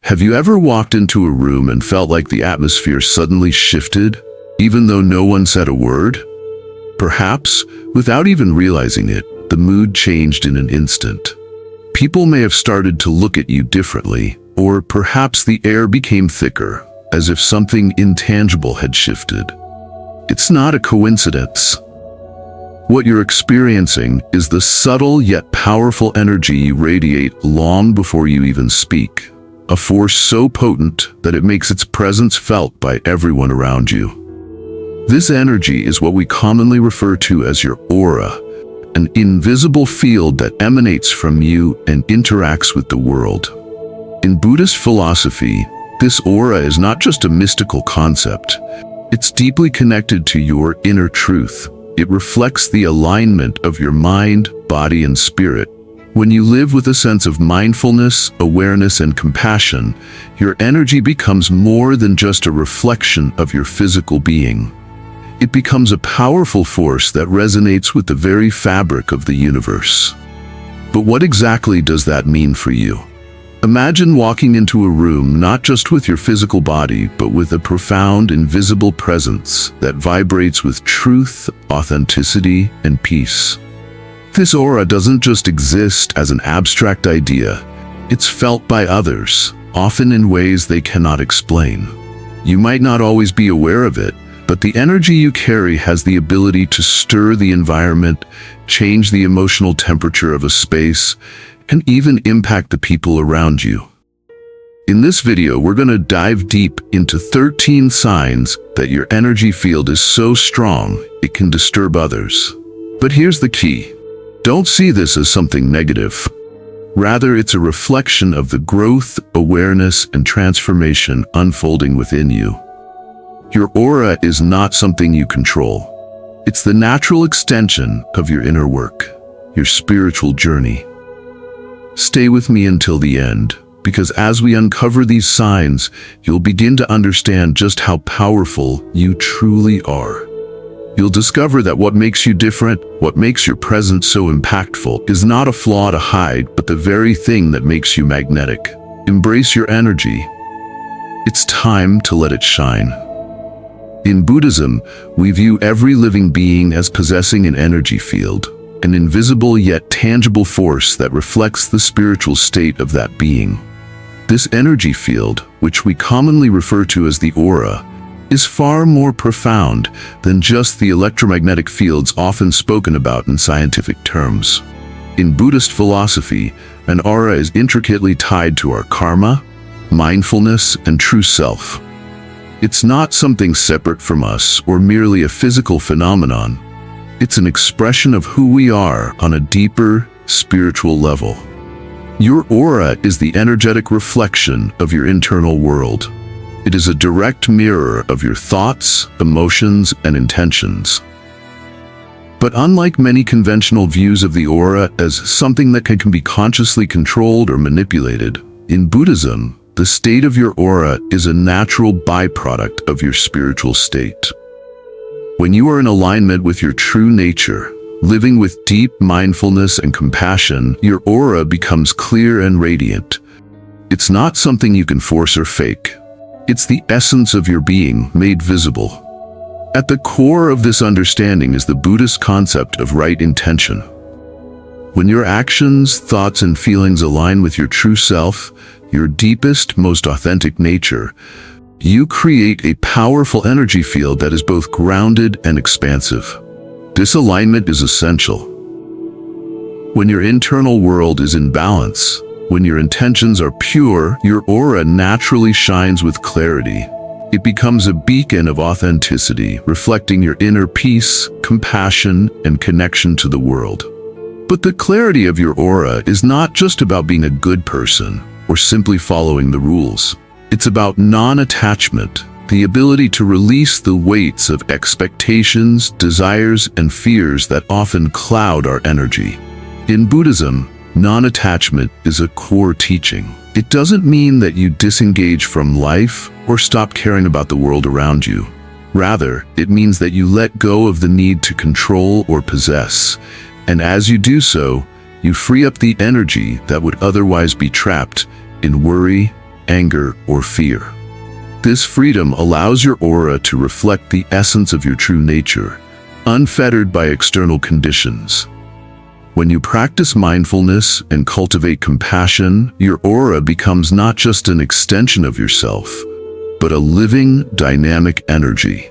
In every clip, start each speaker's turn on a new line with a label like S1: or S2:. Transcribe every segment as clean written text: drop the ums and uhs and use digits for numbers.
S1: Have you ever walked into a room and felt like the atmosphere suddenly shifted, even though no one said a word? Perhaps, without even realizing it, the mood changed in an instant. People may have started to look at you differently, or perhaps the air became thicker, as if something intangible had shifted. It's not a coincidence. What you're experiencing is the subtle yet powerful energy you radiate long before you even speak, a force so potent that it makes its presence felt by everyone around you. This energy is what we commonly refer to as your aura, an invisible field that emanates from you and interacts with the world. In Buddhist philosophy, this aura is not just a mystical concept. It's deeply connected to your inner truth. It reflects the alignment of your mind, body, and spirit. When you live with a sense of mindfulness, awareness, and compassion, your energy becomes more than just a reflection of your physical being. It becomes a powerful force that resonates with the very fabric of the universe. But what exactly does that mean for you? Imagine walking into a room not just with your physical body, but with a profound, invisible presence that vibrates with truth, authenticity, and peace. This aura doesn't just exist as an abstract idea. It's felt by others, often in ways they cannot explain. You might not always be aware of it, but the energy you carry has the ability to stir the environment, change the emotional temperature of a space, and even impact the people around you. In this video, we're going to dive deep into 13 signs that your energy field is so strong it can disturb others. But here's the key. Don't see this as something negative. Rather, it's a reflection of the growth, awareness, and transformation unfolding within you. Your aura is not something you control. It's the natural extension of your inner work, your spiritual journey. Stay with me until the end, because as we uncover these signs, you'll begin to understand just how powerful you truly are. You'll discover that what makes you different, what makes your presence so impactful, is not a flaw to hide, but the very thing that makes you magnetic. Embrace your energy. It's time to let it shine. In Buddhism, we view every living being as possessing an energy field, an invisible yet tangible force that reflects the spiritual state of that being. This energy field, which we commonly refer to as the aura, is far more profound than just the electromagnetic fields often spoken about in scientific terms. In Buddhist philosophy, an aura is intricately tied to our karma, mindfulness, and true self. It's not something separate from us or merely a physical phenomenon. It's an expression of who we are on a deeper, spiritual level. Your aura is the energetic reflection of your internal world. It is a direct mirror of your thoughts, emotions, and intentions. But unlike many conventional views of the aura as something that can be consciously controlled or manipulated, in Buddhism, the state of your aura is a natural byproduct of your spiritual state. When you are in alignment with your true nature, living with deep mindfulness and compassion, your aura becomes clear and radiant. It's not something you can force or fake. It's the essence of your being made visible. At the core of this understanding is the Buddhist concept of right intention. When your actions, thoughts, and feelings align with your true self, your deepest, most authentic nature, you create a powerful energy field that is both grounded and expansive. This alignment is essential. When your internal world is in balance, when your intentions are pure, your aura naturally shines with clarity. It becomes a beacon of authenticity, reflecting your inner peace, compassion, and connection to the world. But the clarity of your aura is not just about being a good person or simply following the rules. It's about non-attachment, the ability to release the weights of expectations, desires, and fears that often cloud our energy. In Buddhism, non-attachment is a core teaching. It doesn't mean that you disengage from life or stop caring about the world around you. Rather, it means that you let go of the need to control or possess. And as you do so, you free up the energy that would otherwise be trapped in worry, anger, or fear. This freedom allows your aura to reflect the essence of your true nature, unfettered by external conditions. When you practice mindfulness and cultivate compassion, your aura becomes not just an extension of yourself, but a living, dynamic energy.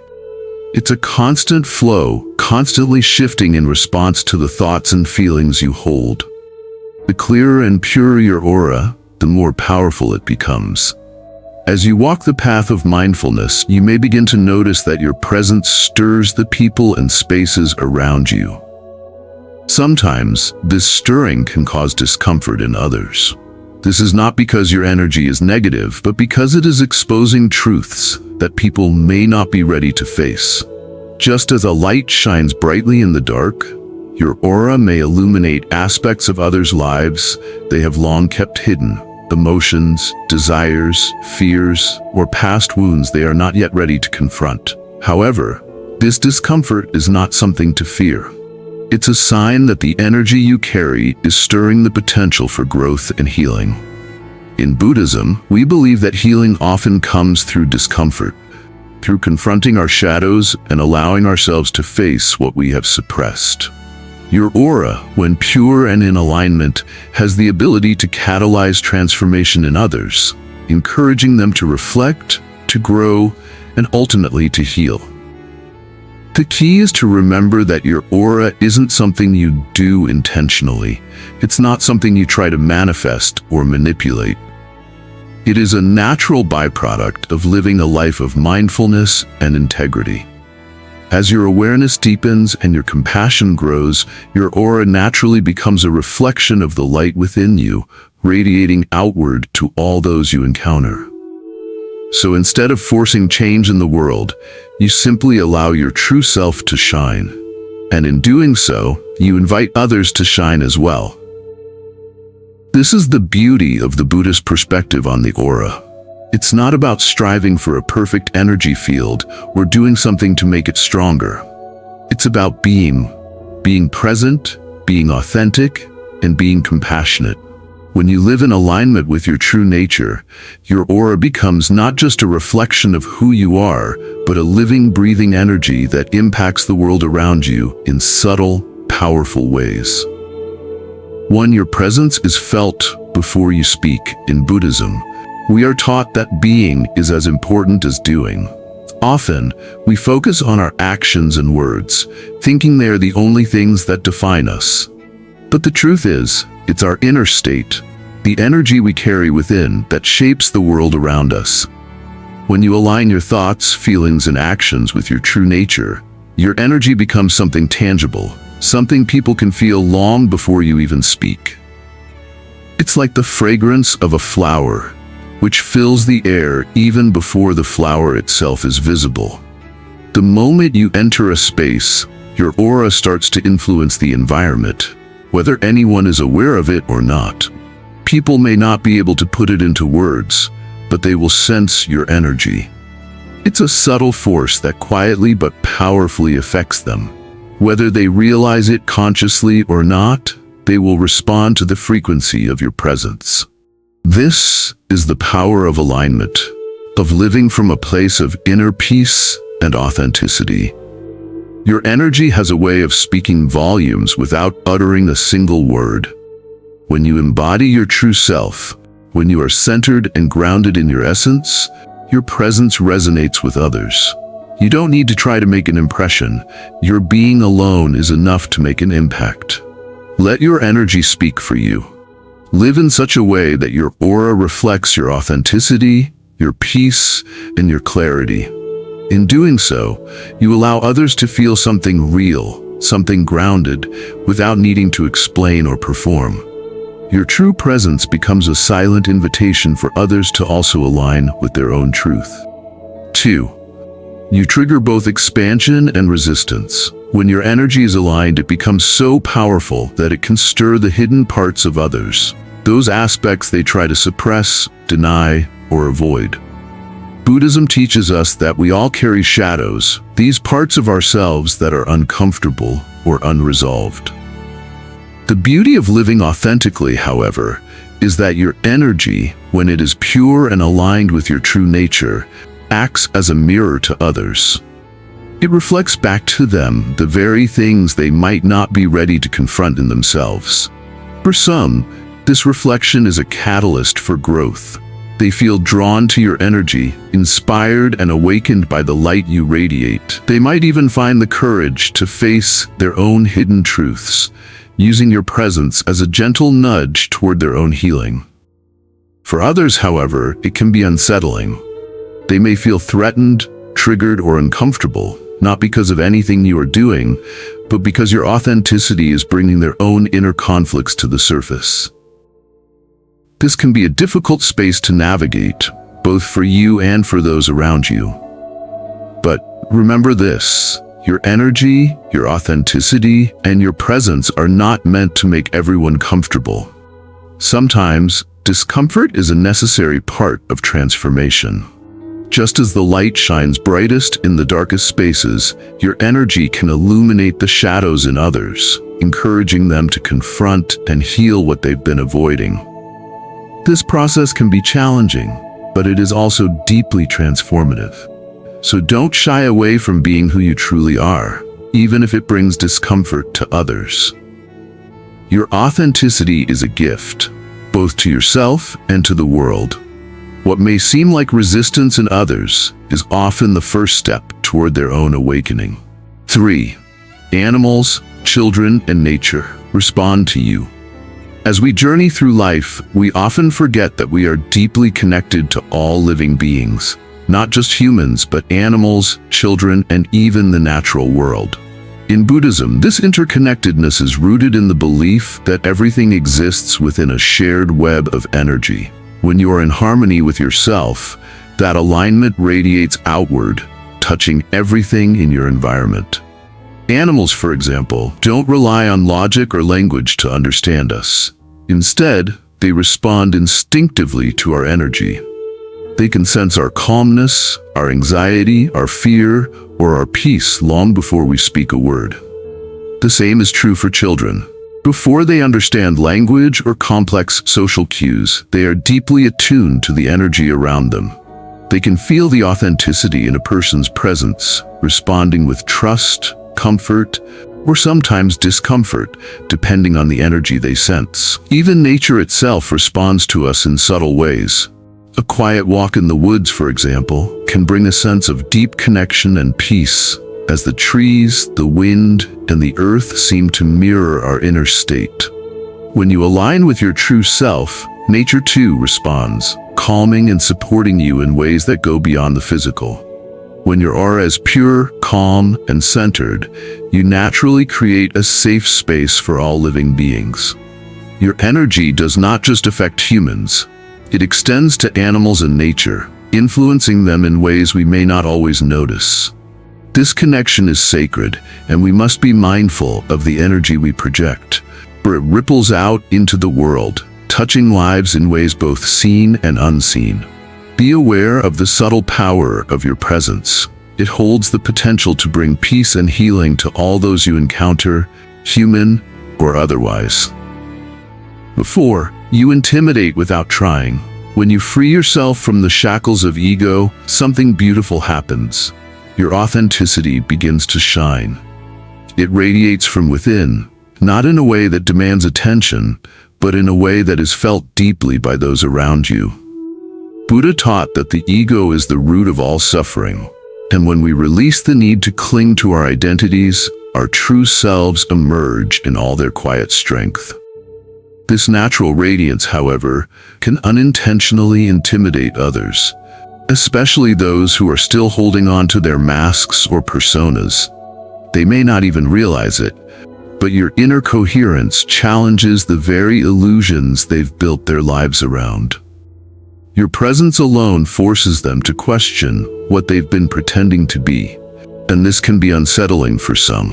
S1: It's a constant flow, constantly shifting in response to the thoughts and feelings you hold. The clearer and purer your aura, the more powerful it becomes. As you walk the path of mindfulness, you may begin to notice that your presence stirs the people and spaces around you. Sometimes, this stirring can cause discomfort in others. This is not because your energy is negative, but because it is exposing truths that people may not be ready to face. Just as a light shines brightly in the dark, your aura may illuminate aspects of others' lives they have long kept hidden. Emotions, desires, fears, or past wounds they are not yet ready to confront. However, this discomfort is not something to fear. It's a sign that the energy you carry is stirring the potential for growth and healing. In Buddhism, we believe that healing often comes through discomfort, through confronting our shadows and allowing ourselves to face what we have suppressed. Your aura, when pure and in alignment, has the ability to catalyze transformation in others, encouraging them to reflect, to grow, and ultimately to heal. The key is to remember that your aura isn't something you do intentionally. It's not something you try to manifest or manipulate. It is a natural byproduct of living a life of mindfulness and integrity. As your awareness deepens and your compassion grows, your aura naturally becomes a reflection of the light within you, radiating outward to all those you encounter. So instead of forcing change in the world, you simply allow your true self to shine. And in doing so, you invite others to shine as well. This is the beauty of the Buddhist perspective on the aura. It's not about striving for a perfect energy field or doing something to make it stronger. It's about being present, being authentic, and being compassionate. When you live in alignment with your true nature, your aura becomes not just a reflection of who you are, but a living, breathing energy that impacts the world around you in subtle, powerful ways. One, your presence is felt before you speak. In Buddhism, we are taught that being is as important as doing. Often, we focus on our actions and words, thinking they are the only things that define us. But the truth is, it's our inner state, the energy we carry within, that shapes the world around us. When you align your thoughts, feelings, and actions with your true nature, your energy becomes something tangible, something people can feel long before you even speak. It's like the fragrance of a flower, which fills the air even before the flower itself is visible. The moment you enter a space, your aura starts to influence the environment, whether anyone is aware of it or not. People may not be able to put it into words, but they will sense your energy. It's a subtle force that quietly but powerfully affects them. Whether they realize it consciously or not, they will respond to the frequency of your presence. This is the power of alignment, of living from a place of inner peace and authenticity. Your energy has a way of speaking volumes without uttering a single word. When you embody your true self, when you are centered and grounded in your essence, your presence resonates with others. You don't need to try to make an impression. Your being alone is enough to make an impact. Let your energy speak for you. Live in such a way that your aura reflects your authenticity, your peace, and your clarity. In doing so, you allow others to feel something real, something grounded, without needing to explain or perform. Your true presence becomes a silent invitation for others to also align with their own truth. 2. You trigger both expansion and resistance. When your energy is aligned, it becomes so powerful that it can stir the hidden parts of others, those aspects they try to suppress, deny, or avoid. Buddhism teaches us that we all carry shadows, these parts of ourselves that are uncomfortable or unresolved. The beauty of living authentically, however, is that your energy, when it is pure and aligned with your true nature, acts as a mirror to others. It reflects back to them the very things they might not be ready to confront in themselves. For some, this reflection is a catalyst for growth. They feel drawn to your energy, inspired and awakened by the light you radiate. They might even find the courage to face their own hidden truths, using your presence as a gentle nudge toward their own healing. For others, however, it can be unsettling. They may feel threatened, triggered, or uncomfortable, not because of anything you are doing, but because your authenticity is bringing their own inner conflicts to the surface. This can be a difficult space to navigate, both for you and for those around you. But remember this: your energy, your authenticity, and your presence are not meant to make everyone comfortable. Sometimes, discomfort is a necessary part of transformation. Just as the light shines brightest in the darkest spaces, your energy can illuminate the shadows in others, encouraging them to confront and heal what they've been avoiding. This process can be challenging, but it is also deeply transformative. So don't shy away from being who you truly are, even if it brings discomfort to others. Your authenticity is a gift, both to yourself and to the world. What may seem like resistance in others is often the first step toward their own awakening. 3. Animals, children, and nature respond to you. As we journey through life, we often forget that we are deeply connected to all living beings, not just humans, but animals, children, and even the natural world. In Buddhism, this interconnectedness is rooted in the belief that everything exists within a shared web of energy. When you are in harmony with yourself, that alignment radiates outward, touching everything in your environment. Animals, for example, don't rely on logic or language to understand us. Instead, they respond instinctively to our energy. They can sense our calmness, our anxiety, our fear, or our peace long before we speak a word. The same is true for children. Before they understand language or complex social cues, they are deeply attuned to the energy around them. They can feel the authenticity in a person's presence, responding with trust, comfort, or sometimes discomfort, depending on the energy they sense. Even nature itself responds to us in subtle ways. A quiet walk in the woods, for example, can bring a sense of deep connection and peace, as the trees, the wind, and the earth seem to mirror our inner state. When you align with your true self, nature too responds, calming and supporting you in ways that go beyond the physical. When your aura is pure, calm, and centered, you naturally create a safe space for all living beings. Your energy does not just affect humans. It extends to animals and nature, influencing them in ways we may not always notice. This connection is sacred, and we must be mindful of the energy we project, for it ripples out into the world, touching lives in ways both seen and unseen. Be aware of the subtle power of your presence. It holds the potential to bring peace and healing to all those you encounter, human or otherwise. 4. You intimidate without trying. When you free yourself from the shackles of ego, something beautiful happens. Your authenticity begins to shine. It radiates from within, not in a way that demands attention, but in a way that is felt deeply by those around you. Buddha taught that the ego is the root of all suffering, and when we release the need to cling to our identities, our true selves emerge in all their quiet strength. This natural radiance, however, can unintentionally intimidate others, especially those who are still holding on to their masks or personas. They may not even realize it, but your inner coherence challenges the very illusions they've built their lives around. Your presence alone forces them to question what they've been pretending to be, and this can be unsettling for some.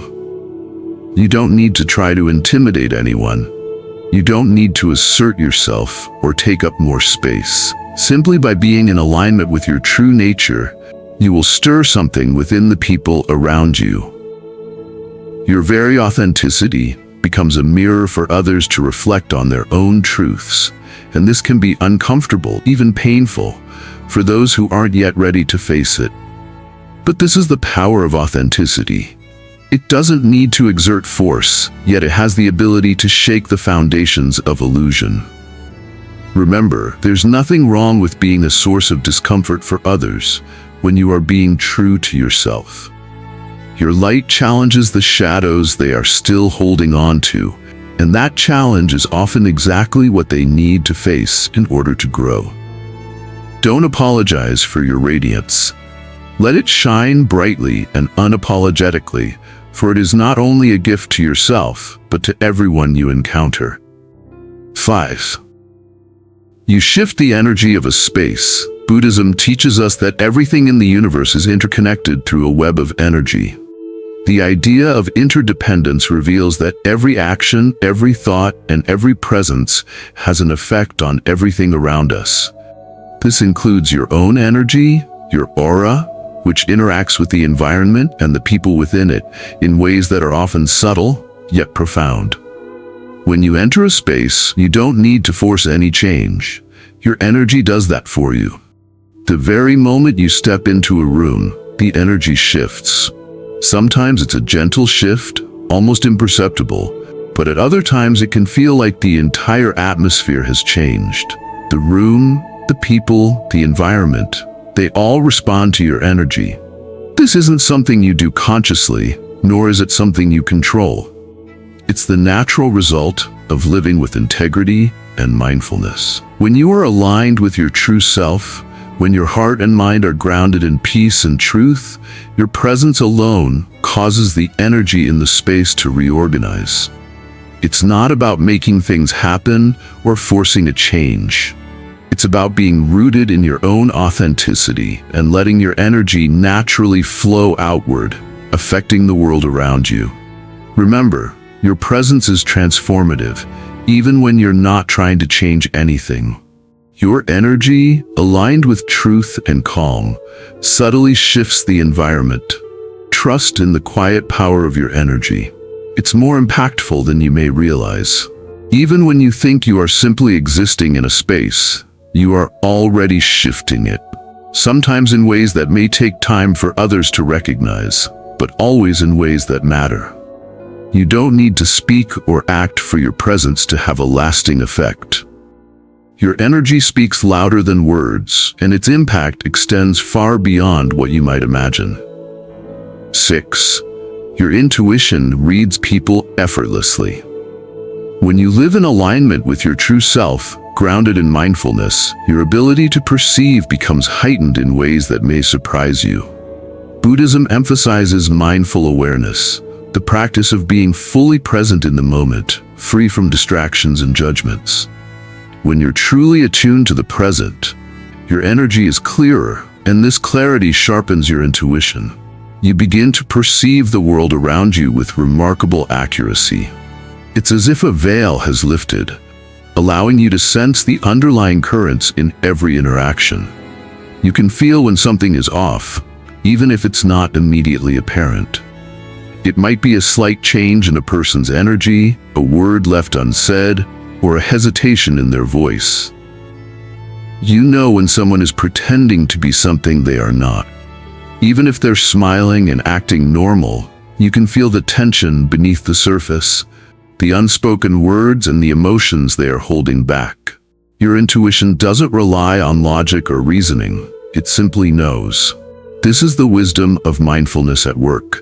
S1: You don't need to try to intimidate anyone. You don't need to assert yourself or take up more space. Simply by being in alignment with your true nature, you will stir something within the people around you. Your very authenticity, becomes a mirror for others to reflect on their own truths. And this can be uncomfortable, even painful, for those who aren't yet ready to face it. But this is the power of authenticity. It doesn't need to exert force, yet it has the ability to shake the foundations of illusion. Remember, there's nothing wrong with being a source of discomfort for others when you are being true to yourself. Your light challenges the shadows they are still holding on to, and that challenge is often exactly what they need to face in order to grow. Don't apologize for your radiance. Let it shine brightly and unapologetically, for it is not only a gift to yourself, but to everyone you encounter. 5. You shift the energy of a space. Buddhism teaches us that everything in the universe is interconnected through a web of energy. The idea of interdependence reveals that every action, every thought, and every presence has an effect on everything around us. This includes your own energy, your aura, which interacts with the environment and the people within it in ways that are often subtle, yet profound. When you enter a space, you don't need to force any change. Your energy does that for you. The very moment you step into a room, the energy shifts. Sometimes it's a gentle shift, almost imperceptible, but at other times it can feel like the entire atmosphere has changed. The room, the people, the environment, they all respond to your energy. This isn't something you do consciously, nor is it something you control. It's the natural result of living with integrity and mindfulness. When you are aligned with your true self, when your heart and mind are grounded in peace and truth, your presence alone causes the energy in the space to reorganize. It's not about making things happen or forcing a change. It's about being rooted in your own authenticity and letting your energy naturally flow outward, affecting the world around you. Remember, your presence is transformative, even when you're not trying to change anything. Your energy, aligned with truth and calm, subtly shifts the environment. Trust in the quiet power of your energy. It's more impactful than you may realize. Even when you think you are simply existing in a space, you are already shifting it. Sometimes in ways that may take time for others to recognize, but always in ways that matter. You don't need to speak or act for your presence to have a lasting effect. Your energy speaks louder than words, and its impact extends far beyond what you might imagine. 6. Your intuition reads people effortlessly. When you live in alignment with your true self, grounded in mindfulness, your ability to perceive becomes heightened in ways that may surprise you. Buddhism emphasizes mindful awareness, the practice of being fully present in the moment, free from distractions and judgments. When you're truly attuned to the present, your energy is clearer, and this clarity sharpens your intuition. You begin to perceive the world around you with remarkable accuracy. It's as if a veil has lifted, allowing you to sense the underlying currents in every interaction. You can feel when something is off, even if it's not immediately apparent. It might be a slight change in a person's energy, a word left unsaid, or a hesitation in their voice. You know when someone is pretending to be something they are not. Even if they're smiling and acting normal, you can feel the tension beneath the surface, the unspoken words and the emotions they are holding back. Your intuition doesn't rely on logic or reasoning, it simply knows. This is the wisdom of mindfulness at work,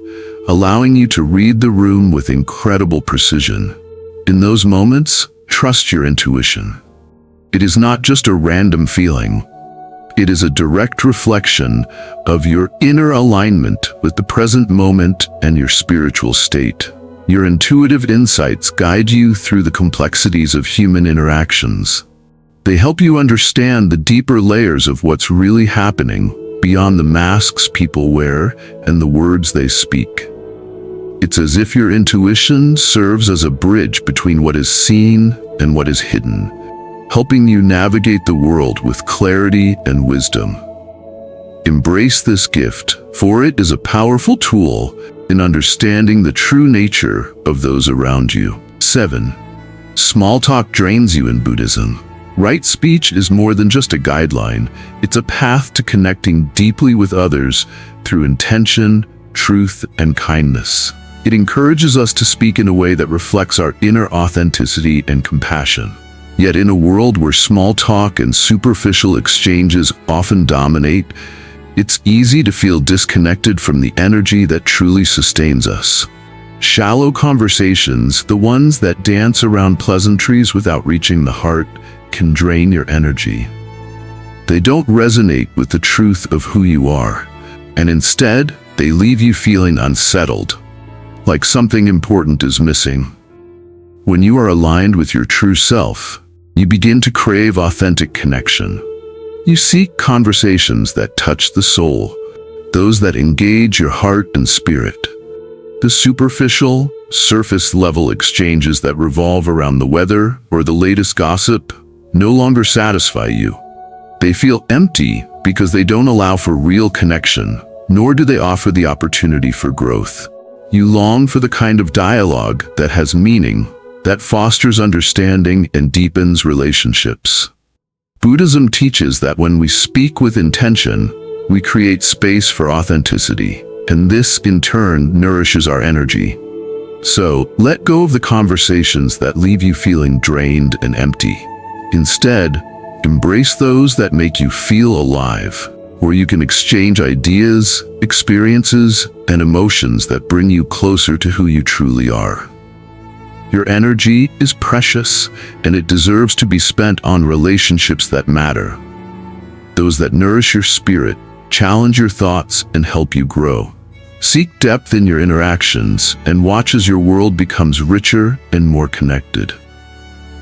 S1: allowing you to read the room with incredible precision. In those moments, trust your intuition. It is not just a random feeling. It is a direct reflection of your inner alignment with the present moment and your spiritual state. Your intuitive insights guide you through the complexities of human interactions. They help you understand the deeper layers of what's really happening beyond the masks people wear and the words they speak. It's as if your intuition serves as a bridge between what is seen and what is hidden, helping you navigate the world with clarity and wisdom. Embrace this gift, for it is a powerful tool in understanding the true nature of those around you. 7. Small talk drains you in Buddhism. Right speech is more than just a guideline. It's a path to connecting deeply with others through intention, truth, and kindness. It encourages us to speak in a way that reflects our inner authenticity and compassion. Yet in a world where small talk and superficial exchanges often dominate, it's easy to feel disconnected from the energy that truly sustains us. Shallow conversations, the ones that dance around pleasantries without reaching the heart, can drain your energy. They don't resonate with the truth of who you are, and instead, they leave you feeling unsettled, like something important is missing. When you are aligned with your true self, you begin to crave authentic connection. You seek conversations that touch the soul, those that engage your heart and spirit. The superficial, surface-level exchanges that revolve around the weather or the latest gossip no longer satisfy you. They feel empty because they don't allow for real connection, nor do they offer the opportunity for growth. You long for the kind of dialogue that has meaning, that fosters understanding and deepens relationships. Buddhism teaches that when we speak with intention, we create space for authenticity, and this in turn nourishes our energy. So, let go of the conversations that leave you feeling drained and empty. Instead, embrace those that make you feel alive, where you can exchange ideas, experiences, and emotions that bring you closer to who you truly are. Your energy is precious, and it deserves to be spent on relationships that matter. Those that nourish your spirit, challenge your thoughts, and help you grow. Seek depth in your interactions, and watch as your world becomes richer and more connected.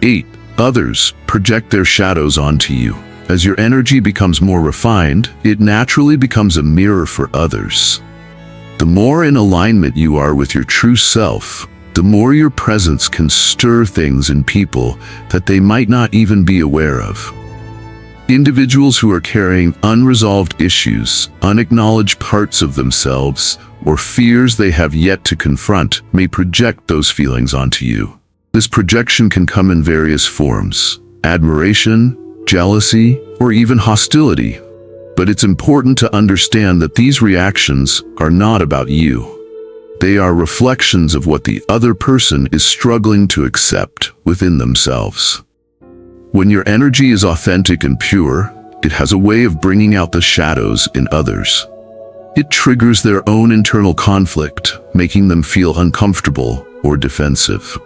S1: 8. Others project their shadows onto you. As your energy becomes more refined, it naturally becomes a mirror for others. The more in alignment you are with your true self, the more your presence can stir things in people that they might not even be aware of. Individuals who are carrying unresolved issues, unacknowledged parts of themselves, or fears they have yet to confront may project those feelings onto you. This projection can come in various forms: admiration, jealousy, or even hostility. But it's important to understand that these reactions are not about you. They are reflections of what the other person is struggling to accept within themselves. When your energy is authentic and pure, it has a way of bringing out the shadows in others. It triggers their own internal conflict, making them feel uncomfortable or defensive.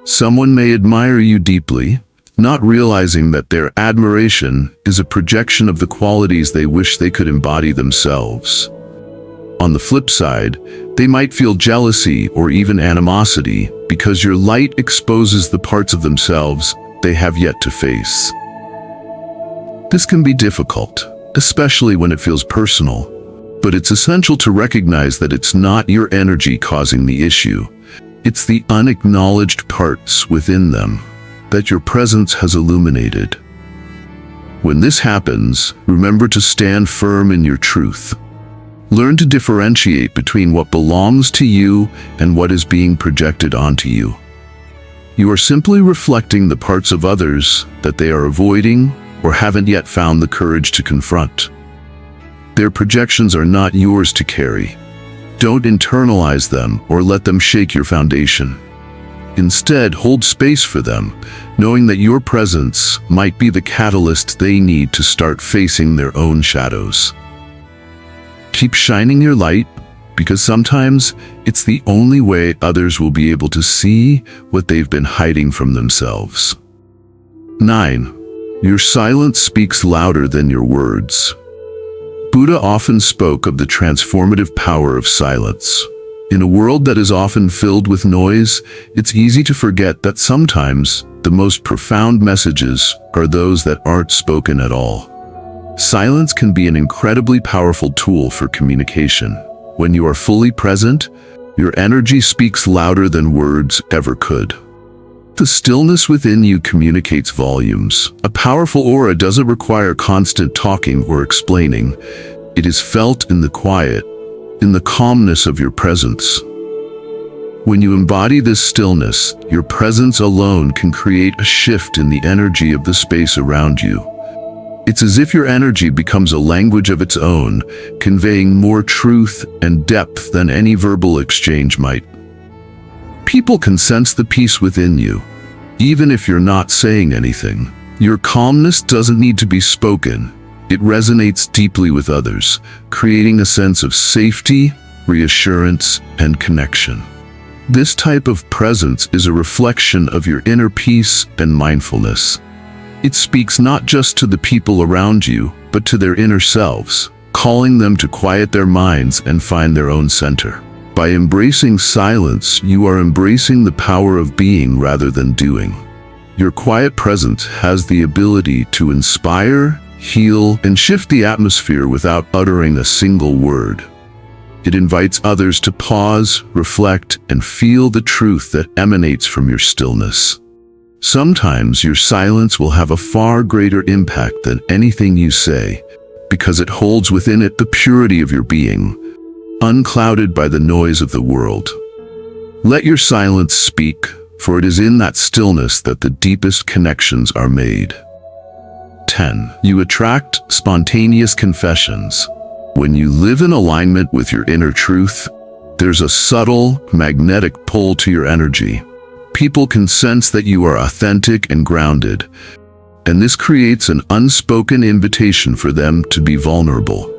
S1: Someone may admire you deeply, not realizing that their admiration is a projection of the qualities they wish they could embody themselves. On the flip side, they might feel jealousy or even animosity because your light exposes the parts of themselves they have yet to face. This can be difficult, especially when it feels personal, but it's essential to recognize that it's not your energy causing the issue. It's the unacknowledged parts within them that your presence has illuminated. When this happens, remember to stand firm in your truth. Learn to differentiate between what belongs to you and what is being projected onto you. You are simply reflecting the parts of others that they are avoiding or haven't yet found the courage to confront. Their projections are not yours to carry. Don't internalize them or let them shake your foundation. Instead, hold space for them, knowing that your presence might be the catalyst they need to start facing their own shadows. Keep shining your light, because sometimes it's the only way others will be able to see what they've been hiding from themselves. 9. Your silence speaks louder than your words. Buddha often spoke of the transformative power of silence. In a world that is often filled with noise, it's easy to forget that sometimes the most profound messages are those that aren't spoken at all. Silence can be an incredibly powerful tool for communication. When you are fully present, your energy speaks louder than words ever could. The stillness within you communicates volumes. A powerful aura doesn't require constant talking or explaining. It is felt in the quiet, in the calmness of your presence. When you embody this stillness, your presence alone can create a shift in the energy of the space around you. It's as if your energy becomes a language of its own, conveying more truth and depth than any verbal exchange might. People can sense the peace within you, even if you're not saying anything. Your calmness doesn't need to be spoken. It resonates deeply with others, creating a sense of safety, reassurance, and connection. This type of presence is a reflection of your inner peace and mindfulness. It speaks not just to the people around you, but to their inner selves, calling them to quiet their minds and find their own center. By embracing silence, you are embracing the power of being rather than doing. Your quiet presence has the ability to inspire, heal, and shift the atmosphere without uttering a single word. It invites others to pause, reflect, and feel the truth that emanates from your stillness. Sometimes your silence will have a far greater impact than anything you say, because it holds within it the purity of your being, unclouded by the noise of the world. Let your silence speak, for it is in that stillness that the deepest connections are made. 10. You attract spontaneous confessions. When you live in alignment with your inner truth, there's a subtle, magnetic pull to your energy. People can sense that you are authentic and grounded, and this creates an unspoken invitation for them to be vulnerable.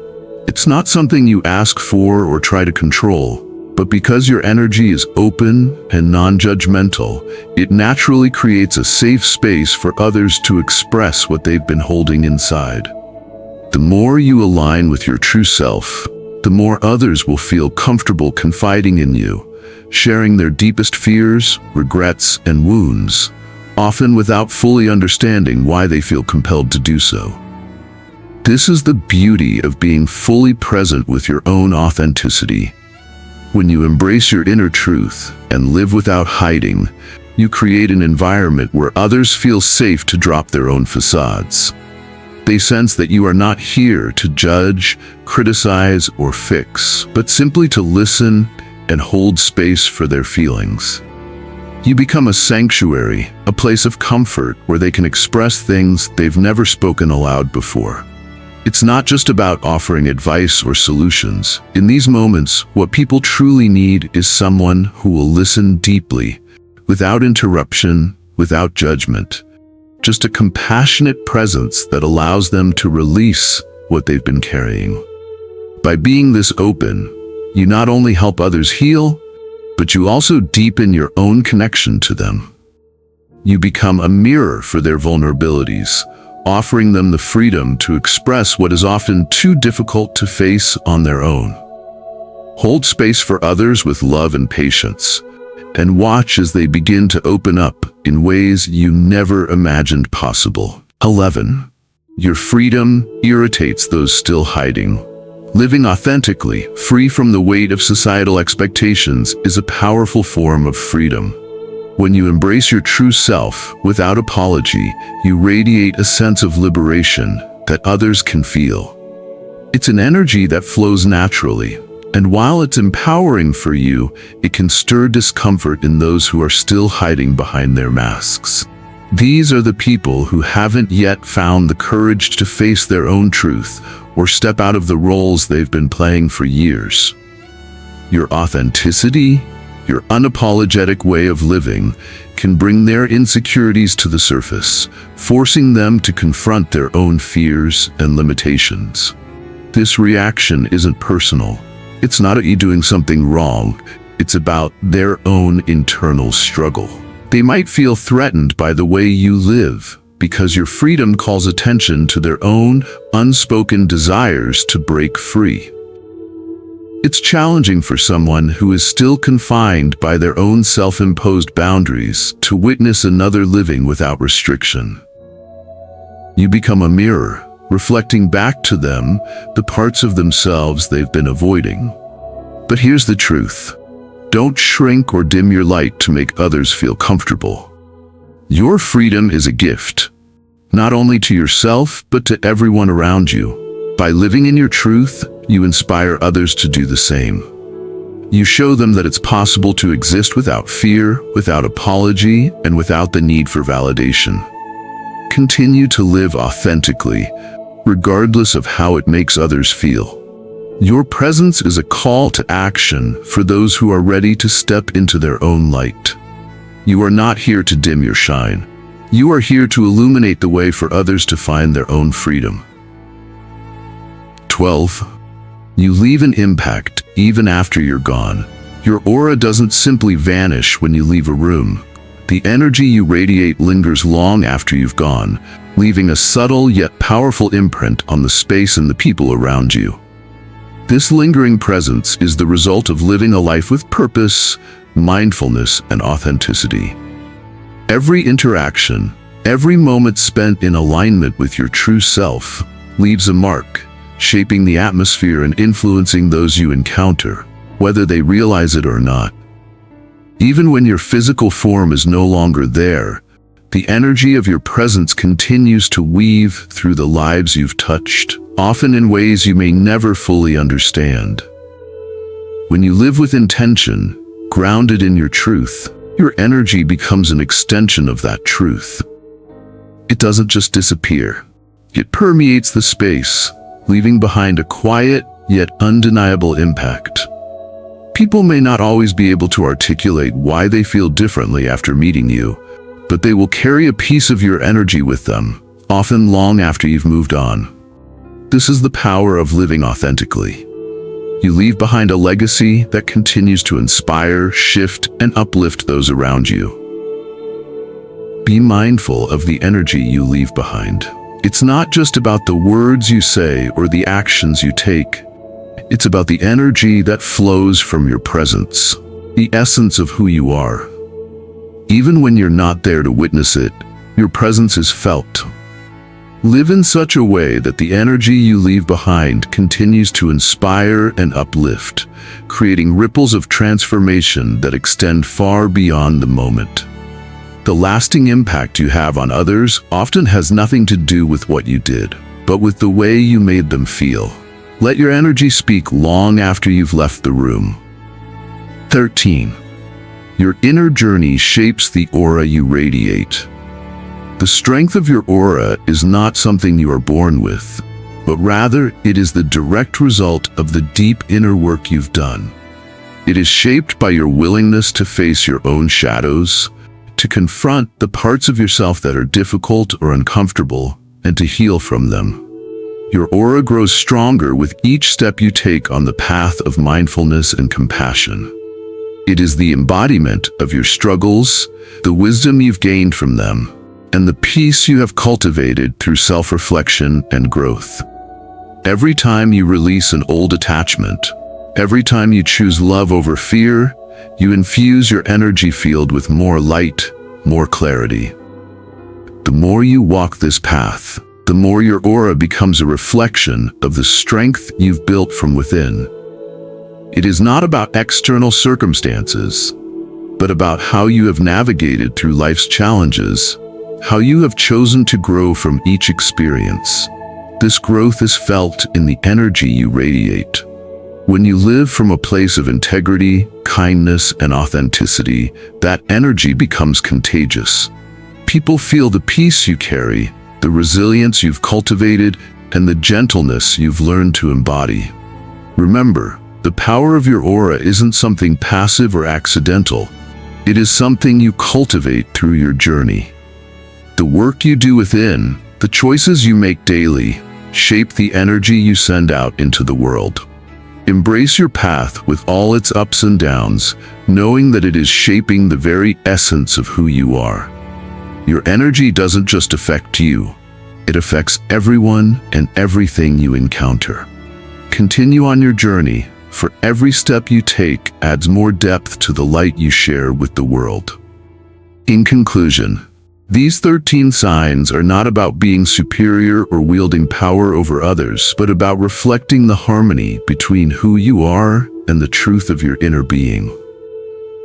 S1: It's not something you ask for or try to control, but because your energy is open and non-judgmental, it naturally creates a safe space for others to express what they've been holding inside. The more you align with your true self, the more others will feel comfortable confiding in you, sharing their deepest fears, regrets, and wounds, often without fully understanding why they feel compelled to do so. This is the beauty of being fully present with your own authenticity. When you embrace your inner truth and live without hiding, you create an environment where others feel safe to drop their own facades. They sense that you are not here to judge, criticize, or fix, but simply to listen and hold space for their feelings. You become a sanctuary, a place of comfort where they can express things they've never spoken aloud before. It's not just about offering advice or solutions. In these moments, what people truly need is someone who will listen deeply, without interruption, without judgment. Just a compassionate presence that allows them to release what they've been carrying. By being this open, you not only help others heal, but you also deepen your own connection to them. You become a mirror for their vulnerabilities, offering them the freedom to express what is often too difficult to face on their own. Hold space for others with love and patience, and watch as they begin to open up in ways you never imagined possible. 11. Your freedom irritates those still hiding. Living authentically, free from the weight of societal expectations, is a powerful form of freedom. When you embrace your true self without apology, you radiate a sense of liberation that others can feel. It's an energy that flows naturally, and while it's empowering for you, it can stir discomfort in those who are still hiding behind their masks. These are the people who haven't yet found the courage to face their own truth or step out of the roles they've been playing for years. Your authenticity, your unapologetic way of living, can bring their insecurities to the surface, forcing them to confront their own fears and limitations. This reaction isn't personal. It's not you doing something wrong. It's about their own internal struggle. They might feel threatened by the way you live because your freedom calls attention to their own unspoken desires to break free. It's challenging for someone who is still confined by their own self-imposed boundaries to witness another living without restriction. You become a mirror, reflecting back to them the parts of themselves they've been avoiding. But here's the truth. Don't shrink or dim your light to make others feel comfortable. Your freedom is a gift, not only to yourself, but to everyone around you. By living in your truth, you inspire others to do the same. You show them that it's possible to exist without fear, without apology, and without the need for validation. Continue to live authentically, regardless of how it makes others feel. Your presence is a call to action for those who are ready to step into their own light. You are not here to dim your shine. You are here to illuminate the way for others to find their own freedom. 12. You leave an impact even after you're gone. Your aura doesn't simply vanish when you leave a room. The energy you radiate lingers long after you've gone, leaving a subtle yet powerful imprint on the space and the people around you. This lingering presence is the result of living a life with purpose, mindfulness, and authenticity. Every interaction, every moment spent in alignment with your true self, leaves a mark, shaping the atmosphere and influencing those you encounter, whether they realize it or not. Even when your physical form is no longer there, the energy of your presence continues to weave through the lives you've touched, often in ways you may never fully understand. When you live with intention, grounded in your truth, your energy becomes an extension of that truth. It doesn't just disappear. It permeates the space, leaving behind a quiet yet undeniable impact. People may not always be able to articulate why they feel differently after meeting you, but they will carry a piece of your energy with them, often long after you've moved on. This is the power of living authentically. You leave behind a legacy that continues to inspire, shift, and uplift those around you. Be mindful of the energy you leave behind. It's not just about the words you say or the actions you take. It's about the energy that flows from your presence, the essence of who you are. Even when you're not there to witness it, your presence is felt. Live in such a way that the energy you leave behind continues to inspire and uplift, creating ripples of transformation that extend far beyond the moment. The lasting impact you have on others often has nothing to do with what you did, but with the way you made them feel. Let your energy speak long after you've left the room. 13. Your inner journey shapes the aura you radiate. The strength of your aura is not something you are born with, but rather it is the direct result of the deep inner work you've done. It is shaped by your willingness to face your own shadows, to confront the parts of yourself that are difficult or uncomfortable, and to heal from them. Your aura grows stronger with each step you take on the path of mindfulness and compassion. It is the embodiment of your struggles, the wisdom you've gained from them, and the peace you have cultivated through self-reflection and growth. Every time you release an old attachment, every time you choose love over fear, you infuse your energy field with more light, more clarity. The more you walk this path, the more your aura becomes a reflection of the strength you've built from within. It is not about external circumstances, but about how you have navigated through life's challenges, how you have chosen to grow from each experience. This growth is felt in the energy you radiate. When you live from a place of integrity, kindness, and authenticity, that energy becomes contagious. People feel the peace you carry, the resilience you've cultivated, and the gentleness you've learned to embody. Remember, the power of your aura isn't something passive or accidental. It is something you cultivate through your journey. The work you do within, the choices you make daily, shape the energy you send out into the world. Embrace your path with all its ups and downs, knowing that it is shaping the very essence of who you are. Your energy doesn't just affect you, it affects everyone and everything you encounter. Continue on your journey, for every step you take adds more depth to the light you share with the world. In conclusion, these 13 signs are not about being superior or wielding power over others, but about reflecting the harmony between who you are and the truth of your inner being.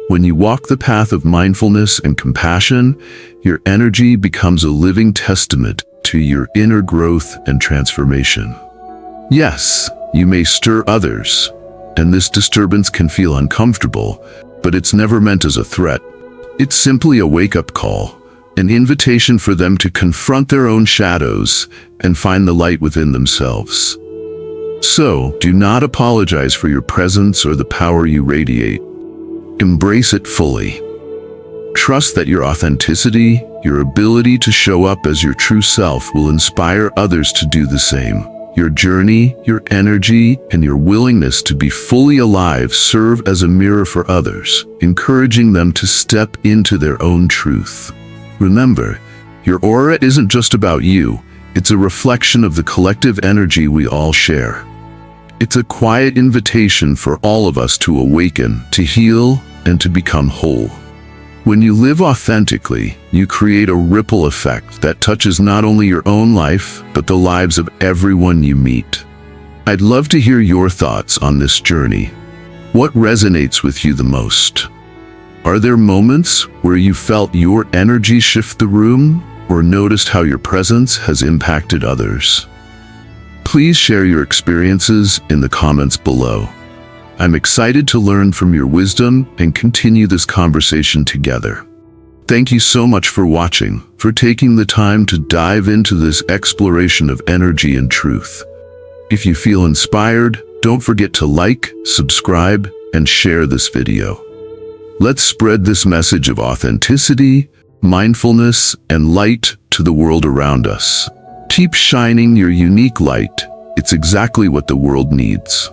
S1: When you walk the path of mindfulness and compassion, your energy becomes a living testament to your inner growth and transformation. Yes, you may stir others, and this disturbance can feel uncomfortable, but it's never meant as a threat. It's simply a wake-up call, an invitation for them to confront their own shadows and find the light within themselves. So, do not apologize for your presence or the power you radiate. Embrace it fully. Trust that your authenticity, your ability to show up as your true self will inspire others to do the same. Your journey, your energy, and your willingness to be fully alive serve as a mirror for others, encouraging them to step into their own truth. Remember, your aura isn't just about you, it's a reflection of the collective energy we all share. It's a quiet invitation for all of us to awaken, to heal, and to become whole. When you live authentically, you create a ripple effect that touches not only your own life, but the lives of everyone you meet. I'd love to hear your thoughts on this journey. What resonates with you the most? Are there moments where you felt your energy shift the room, or noticed how your presence has impacted others? Please share your experiences in the comments below. I'm excited to learn from your wisdom and continue this conversation together. Thank you so much for watching, for taking the time to dive into this exploration of energy and truth. If you feel inspired, don't forget to like, subscribe, and share this video. Let's spread this message of authenticity, mindfulness, and light to the world around us. Keep shining your unique light. It's exactly what the world needs.